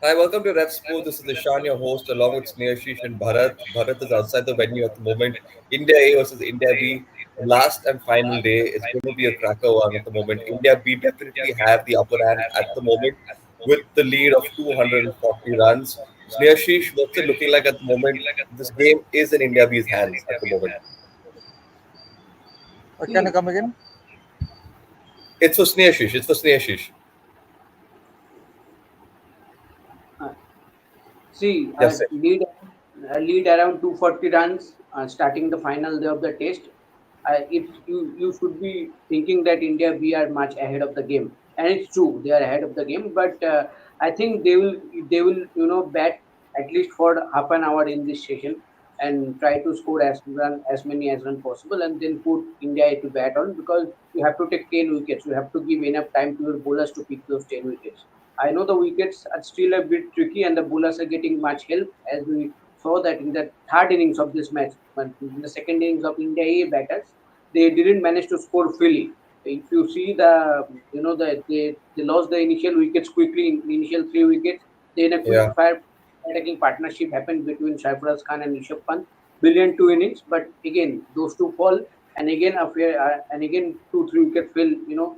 Hi, welcome to Ref Sport. This is Ishan, your host, along with Sneha and Bharat. Bharat is outside the venue at the moment. India A versus India B, the last and final day. It's going to be a cracker one at the moment. India B definitely have the upper hand at the moment with the lead of 240 runs. Sneha, what's it looking like at the moment? This game is in India B's hands at the moment. Can you See, come again? It's for Sneha. It's for Sneha. uh, see, Yes, sir. a lead around 240 runs, starting the final day of the test. You should be thinking that India B are much ahead of the game, and it's true they are ahead of the game. But I think they will bat at least for half an hour in this session and try to score as many as run possible, and then put India A to bat on, because you have to take 10 wickets. You have to give enough time to your bowlers to pick those 10 wickets. I know the wickets are still a bit tricky, and the bowlers are getting much help, as we saw that in the third innings of this match. But in the second innings of India A batters, they didn't manage to score freely. If you see they lost the initial wickets quickly in the initial 3 wickets. Then a quick Yeah, fire attacking partnership happened between Sarfaraz Khan and Rishabh Pant. Brilliant 2 innings, but again those two fall, and again 2 3 wicket fell,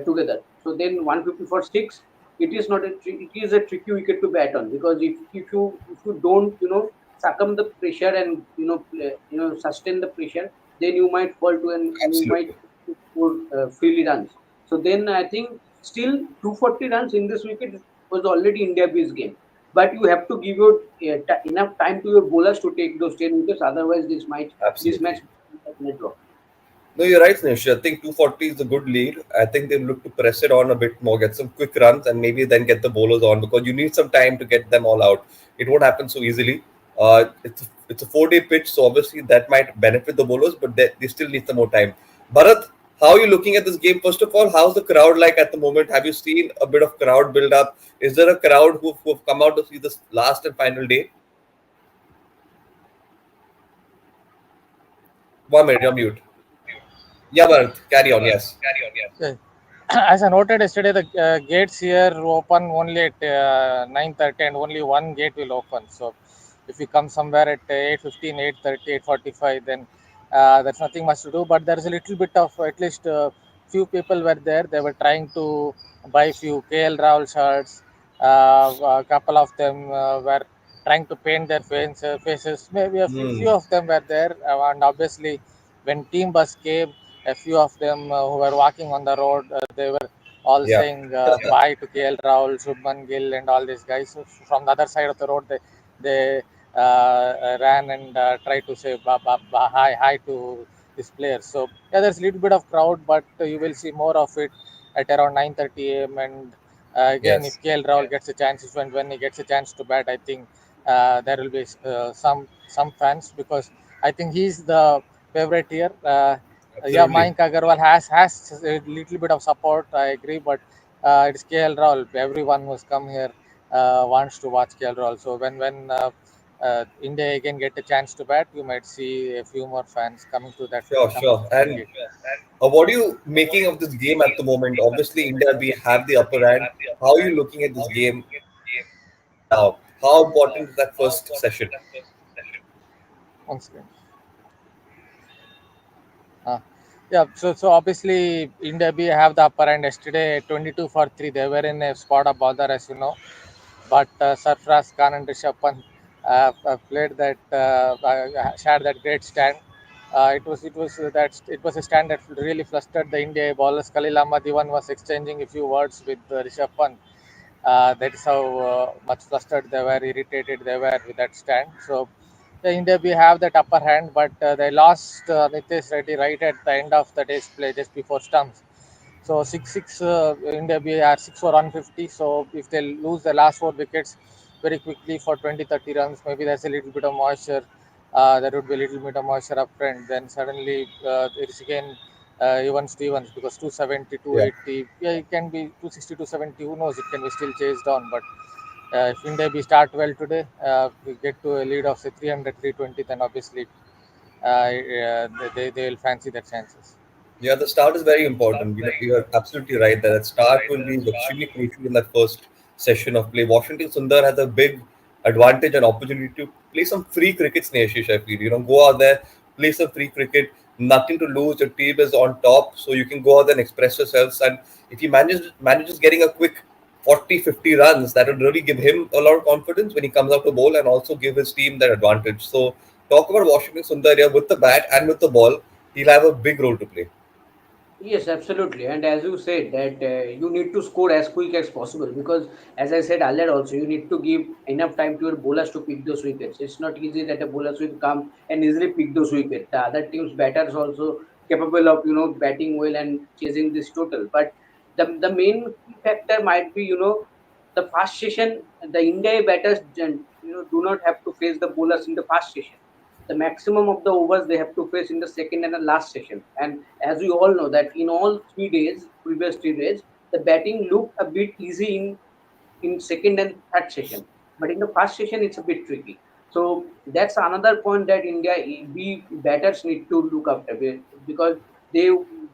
together. So then 150 for six. It is not it is a tricky wicket to bat on, because if you don't succumb the pressure and sustain the pressure, then you might fall to, and you might absolutely. score freely runs. So then I think still 240 runs in this wicket was already India B's game. But you have to give your enough time to your bowlers to take those 10 wickets. Otherwise, this Absolutely. match might draw. No, you're right, Nish. I think 240 is a good lead. I think they look to press it on a bit more, get some quick runs, and maybe then get the bowlers on, because you need some time to get them all out. It won't happen so easily. It's a 4 day pitch, so obviously that might benefit the bowlers, but they still need some more time. Bharat, how are you looking at this game? First of all, how's the crowd like at the moment? Have you seen a bit of crowd build up? Is there a crowd who've come out to see this last and final day? 1 minute, you're mute. Yeah, Bharat, carry on. Yes. Yeah. As I noted yesterday, the gates here open only at 9:30, and only one gate will open. So, if you come somewhere at 8:15, 8:30, 8:45, then there's nothing much to do. But there is a little bit of, at least few people were there. They were trying to buy few KL Rahul shirts. A couple of them were trying to paint their faces. Maybe a few Hmm. of them were there, and obviously, when team bus came, a few of them who were walking on the road, they were all Yeah. saying bye to KL Rahul, Shubman Gill, and all these guys. So from the other side of the road, they ran and tried to say hi to these players. So yeah, there's a little bit of crowd, but you will see more of it at around 9:30 a.m. And again, if Yes. KL Rahul gets a chance, if and when he gets a chance to bat, I think there will be some fans, because I think he's the favorite here. Yeah, Absolutely. Mayank Agarwal has a little bit of support. I agree, but it's KL Rahul. Everyone who's come here wants to watch KL Rahul. So when India again get a chance to bat, you might see a few more fans coming to that Sure, coming sure. to that And gate. what are you making of this game at the moment? Obviously, India we have the upper hand. How are you looking at this game now? How important is that first session? Once again. Uh, yeah, so obviously India B have the upper hand yesterday, 22 for 3. They were in a spot of bother, as you know. But Sarfraz Khan and Rishabh Pant played shared that great stand. It was a stand that really flustered the India bowlers. Khalil Ahmad even was exchanging a few words with Rishabh Pant. That is how much flustered they were, irritated they were with that stand. So the India we have that upper hand, but they lost Nitesh Reddy right at the end of the day's play, just before stumps. So 6-6, India B are 6 for 150. So if they lose the last 4 wickets very quickly for 20-30 runs, maybe there's a little bit of moisture. There would be a little bit of moisture up front. Then suddenly it is again even Stevens, because 270, Yeah. 280, yeah, it can be 260, 270. Who knows? It can be still chased on. But if India B start well today, we get to a lead of say 300, 320, then obviously they will fancy their chances. Yeah, the start is very important. You're absolutely right that the start will be extremely crucial in that first session of play. Washington Sundar has a big advantage and opportunity to play some free cricket, Snehashish, I feel. Go out there, play some free cricket, nothing to lose. Your team is on top, so you can go out there and express yourselves. And if he manages getting a quick 40, 50 runs, that will really give him a lot of confidence when he comes out to bowl and also give his team that advantage. So, talk about Washington Sundar here with the bat and with the ball. He'll have a big role to play. Yes, absolutely. And as you said, that you need to score as quick as possible because, as I said earlier, also you need to give enough time to your bowlers to pick those wickets. It's not easy that a bowlers will come and easily pick those wickets. The other team's batters also capable of batting well and chasing this total. But the main key factor might be the fast session. The India batters do not have to face the bowlers in the fast session. The maximum of the overs they have to face in the second and the last session. And as we all know that in all 3 days, previous 3 days, the batting looked a bit easy in second and third session, but in the first session it's a bit tricky. So that's another point that India B batters need to look after because they,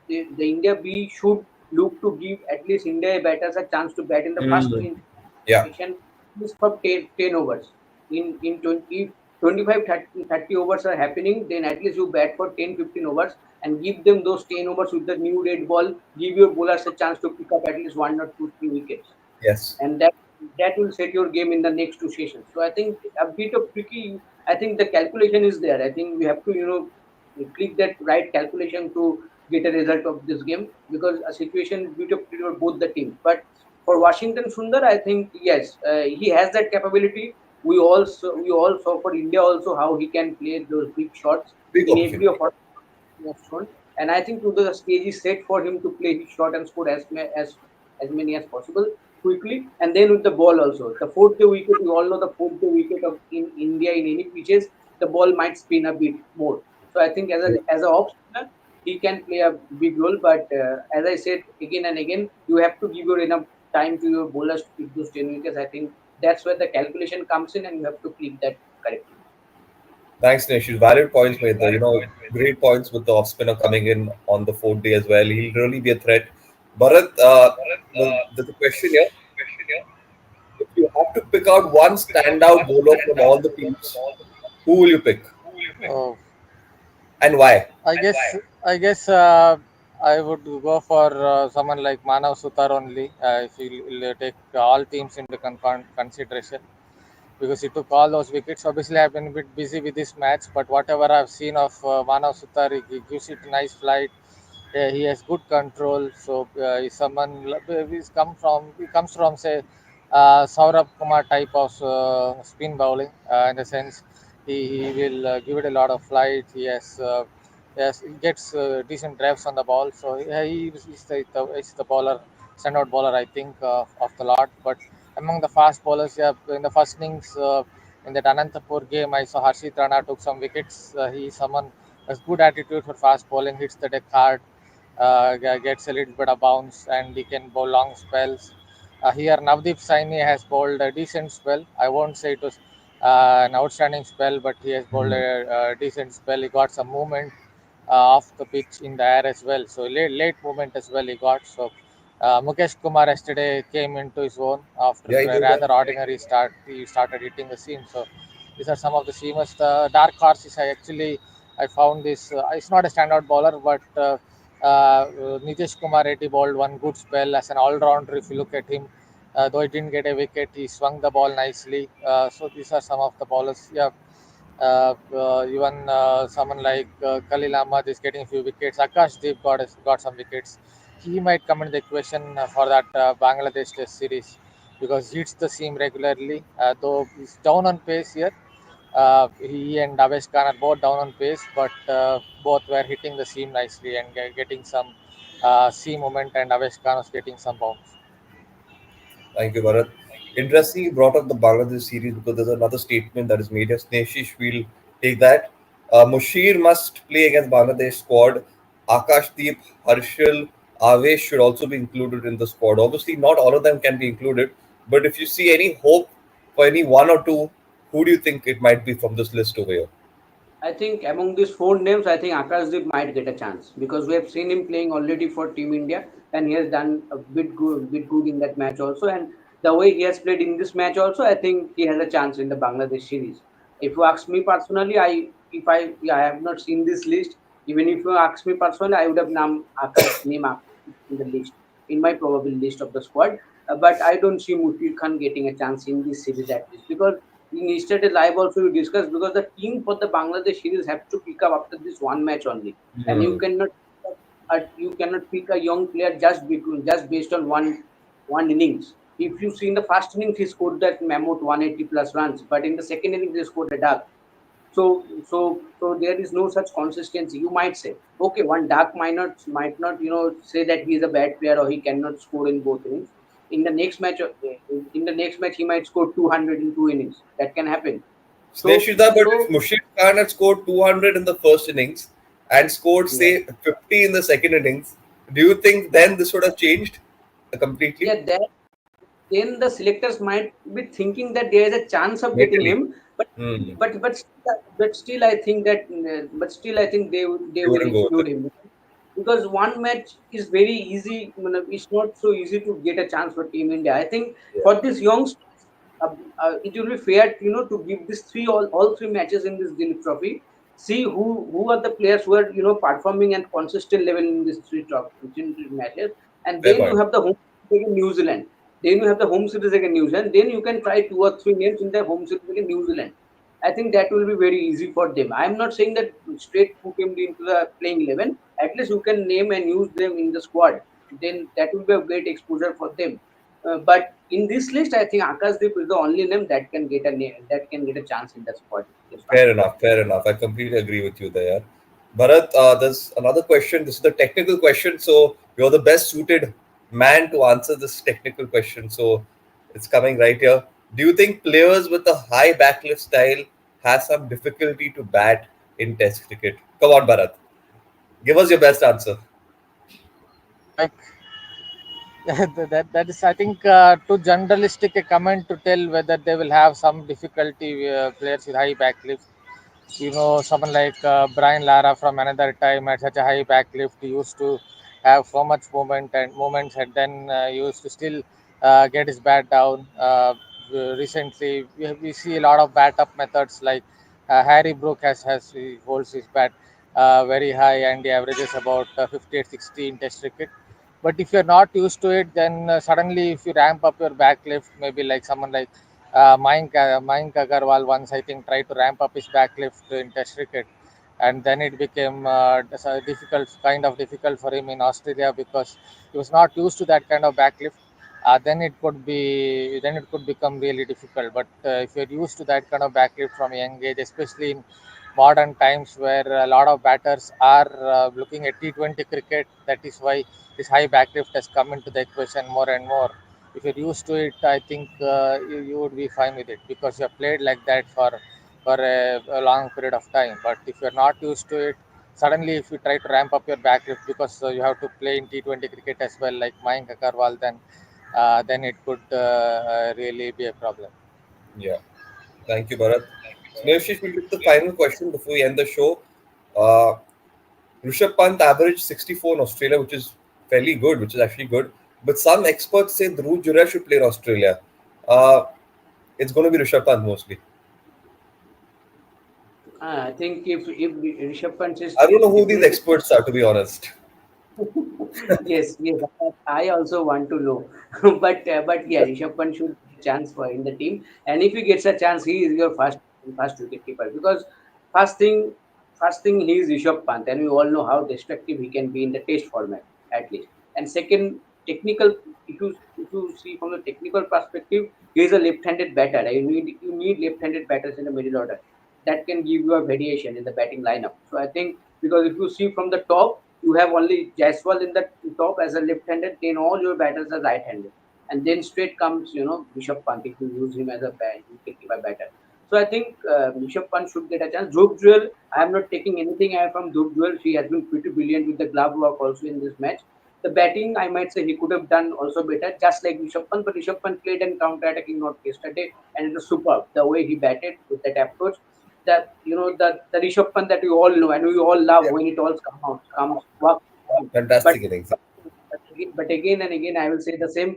the India B should look to give at least India batters a chance to bat in the first Mm. in Yeah. session is for 10 overs. In 20, 25, 30 overs are happening, then at least you bat for 10, 15 overs and give them those 10 overs with the new red ball, give your bowlers a chance to pick up at least one or two, three wickets. Yes. And that will set your game in the next two sessions. So I think a bit of tricky. I think the calculation is there. I think we have to click that right calculation to get a result of this game because a situation is bit of tricky for both the teams. But for Washington Sundar, I think yes, he has that capability. We all saw for India also how he can play those big shots Big in every opportunity. of our have shown. And I think to the stage is set for him to play his shot and score as many as possible quickly. And then with the ball also, the fourth day wicket, we all know the fourth day wicket of in India in any pitches, the ball might spin a bit more. So I think as a off spinner, he can play a big role. But as I said again and again, you have to give your enough time to your bowlers to pick those 10 wickets. I think that's where the calculation comes in, and you have to click that correctly. Thanks, Nish. Valid points made there. Great points with the off spinner coming in on the fourth day as well. He'll really be a threat. Bharat, there's a question here. If you have to pick out one standout bowler from all the teams, who will you pick Oh, and why? I guess I would go for someone like Manav Sutar only if you take all teams into consideration because he took all those wickets. Obviously, I've been a bit busy with this match, but whatever I've seen of Manav Sutar, he gives it a nice flight. He has good control. So he's someone he comes from say Saurabh Kumar type of spin bowling in the sense he will give it a lot of flight. Yes, he gets decent drives on the ball. So he's the bowler, standout bowler I think of the lot. But among the fast bowlers, yeah, in the first innings in that Anantapur game, I saw Harshit Rana took some wickets. He's someone has good attitude for fast bowling, hits the deck hard, gets a little bit of bounce, and he can bowl long spells. Here, Navdeep Saini has bowled a decent spell. I won't say it was an outstanding spell, but he has bowled a decent spell. He got some movement off the pitch in the air as well. So late movement as well he got. So Mukesh Kumar yesterday came into his own after Yeah, he a did. rather ordinary start. He started hitting the seam. So these are some of the seamers. The dark horses I found this. It's not a standout bowler, but Nitish Kumar Reddy bowled one good spell as an all-rounder. If you look at him, though he didn't get a wicket, he swung the ball nicely. So these are some of the bowlers. Yeah, even someone like Khalil Ahmad is getting a few wickets. Akash Deep got some wickets. He might come in the equation for that Bangladesh Test series because he hits the seam regularly. Though he's down on pace here. He and Avesh Khan are both down on pace, but both were hitting the seam nicely and getting some seam moment, and Avesh Khan was getting some bounce. Thank you, Bharat. Interesting, you brought up the Bangladesh series because there's another statement that is made. Yes, Neshish will take that. Mushir must play against Bangladesh squad. Akashdeep, Harshal, Avesh should also be included in the squad. Obviously, not all of them can be included, but if you see any hope for any one or two, who do you think it might be from this list over here? I think among these four names, I think Akashdeep might get a chance because we have seen him playing already for Team India, and he has done a bit good in that match also. And The way he has played in this match also, I think he has a chance in the Bangladesh series. If you ask me personally, I have not seen this list. Even if you ask me personally, I would have named Akash name in the list, in my probable list of the squad. But I don't see Mushir Khan getting a chance in this series at least, because in yesterday live also we discussed, because the team for the Bangladesh series have to pick up after this one match only, and Hmm. you cannot pick a young player just based on one innings. If you see in the first innings, he scored that mammoth 180 plus runs, but in the second innings, he scored a duck. So there is no such consistency. You might say, okay, one duck might not say that he is a bad player or he cannot score in both innings. In the next match, he might score 200 in two innings. That can happen. So Snehshita, but if so Mushir Khan had scored 200 in the first innings and scored, yeah, say, 50 in the second innings, do you think yeah, then this would have changed completely? yeah. Then the selectors might be thinking that there is a chance of getting Mentally. him, but Hmm. still I think that I think they You will wouldn't go with exclude it. him, because one match is very easy. It's not so easy to get a chance for Team India. I think Yeah. for this youngsters, it will be fair, to give this all three matches in this Duleep Trophy. See who are the players who are performing at consistent level in these three matches, and Fair then you point. have the home series against New Zealand. Then you have the home series against New Zealand. Then you can try two or three names in the home series against New Zealand. I think that will be very easy for them. I'm not saying that straight put him into the playing 11. At least you can name and use them in the squad. Then that will be a great exposure for them. But in this list, I think Akashdeep is the only name that can get a that can get a chance in the squad this Fair final. enough. Fair enough. I completely agree with you there. Bharat, there's another question. This is the technical question. So you're the best suited man to answer this technical question. So it's coming right here. Do you think players with a high backlift style have some difficulty to bat in Test cricket? Come on, Bharat. Give us your best answer. Like that is, I think, too generalistic a comment to tell whether they will have some difficulty, players with high backlift. Someone like Brian Lara from another time at such a high backlift, he used to have so much movements, and then used to still get his bat down. Recently, we see a lot of bat up methods, like Harry Brook he holds his bat very high, and he averages about 58, 60 in Test cricket. But if you're not used to it, then suddenly if you ramp up your backlift, maybe like someone like Mayank Agarwal once, I think, tried to ramp up his backlift in Test cricket, and then it became difficult for him in Australia, because he was not used to that kind of backlift. Then it could become really difficult. But if you're used to that kind of backlift from a young age, especially in modern times where a lot of batters are looking at T20 cricket, that is why this high backlift has come into the equation more and more. If you're used to it, I think you would be fine with it, because you have played like that for a long period of time. But if you're not used to it, suddenly if you try to ramp up your backlift, because you have to play in T20 cricket as well, like Mayank Agarwal, then it could really be a problem. Yeah. Thank you, Bharat. Snehashish, we'll get the final question before we end the show. Uh, Rishabh Pant averaged 64 in Australia, which is fairly good, which is actually good. But some experts say Dhruv Jurel should play in Australia. Uh, it's going to be Rishabh Pant mostly. I think if Rishabh Pant is I don't know who these definitely. experts are, to be honest. Yes, yes. I also want to know, but yeah, Rishabh Pant should get a chance for in the team, and if he gets a chance, he is your first wicket keeper, because first thing first thing he is Rishabh Pant, and we all know how destructive he can be in the Test format at least. And second, technical. If you see from the technical perspective, he is a left-handed batter. You need left-handed batters in the middle order that can give you a variation in the batting lineup. So I think, because if you see from the top, you have only Jaiswal in the top as a left-handed, then all your batters are right-handed, and then straight comes Rishabh Pant if you use him as a wicket-keeper batter. So I think Rishabh Pant should get a chance. Dhruv Jewel, I am not taking anything away from Dhruv Jewel. She has been pretty brilliant with the glove work also in this match. The batting, I might say, he could have done also better, just like Rishabh Pant. But Rishabh Pant played and counter-attacking not yesterday, and it was superb the way he batted with that approach. The Rishabh Pant that we all know and we all love, Yeah. when it all comes work. But Fantastic innings. but again and again, I will say the same.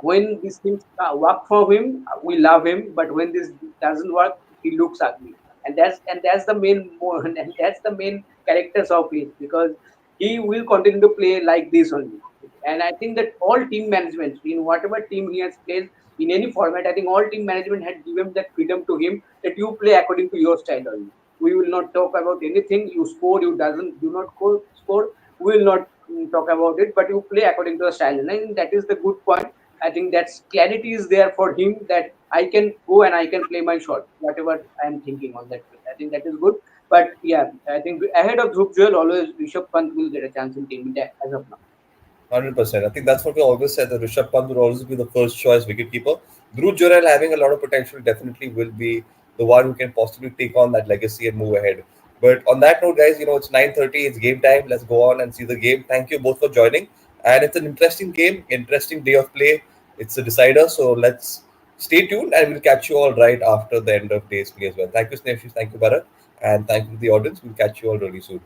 when these things work for him, we love him. But when this doesn't work, he looks ugly, and that's the main and that's the main characters of it, because he will continue to play like this only. And I think that all team management, in whatever team he has played in any format, I think all team management had given that freedom to him, that you play according to your style only. We will not talk about anything. You score, you doesn't do not score. We will not talk about it, but you play according to the style. And I think that is the good point. I think that's clarity is there for him, that I can go and I can play my shot, whatever I am thinking on that field. I think that is good. But yeah, I think ahead of Dhruv Joel, always Rishabh Pant will get a chance in Team India as of now. 100%. I think that's what we always said, that Rishabh Pant will always be the first choice wicketkeeper. Dhruv Jurel, having a lot of potential, definitely will be the one who can possibly take on that legacy and move ahead. But on that note, guys, it's 9:30. It's game time. Let's go on and see the game. Thank you both for joining. And it's an interesting game, interesting day of play. It's a decider. So let's stay tuned, and we'll catch you all right after the end of day's play as well. Thank you, Snehashish. Thank you, Bharat. And thank you to the audience. We'll catch you all really soon.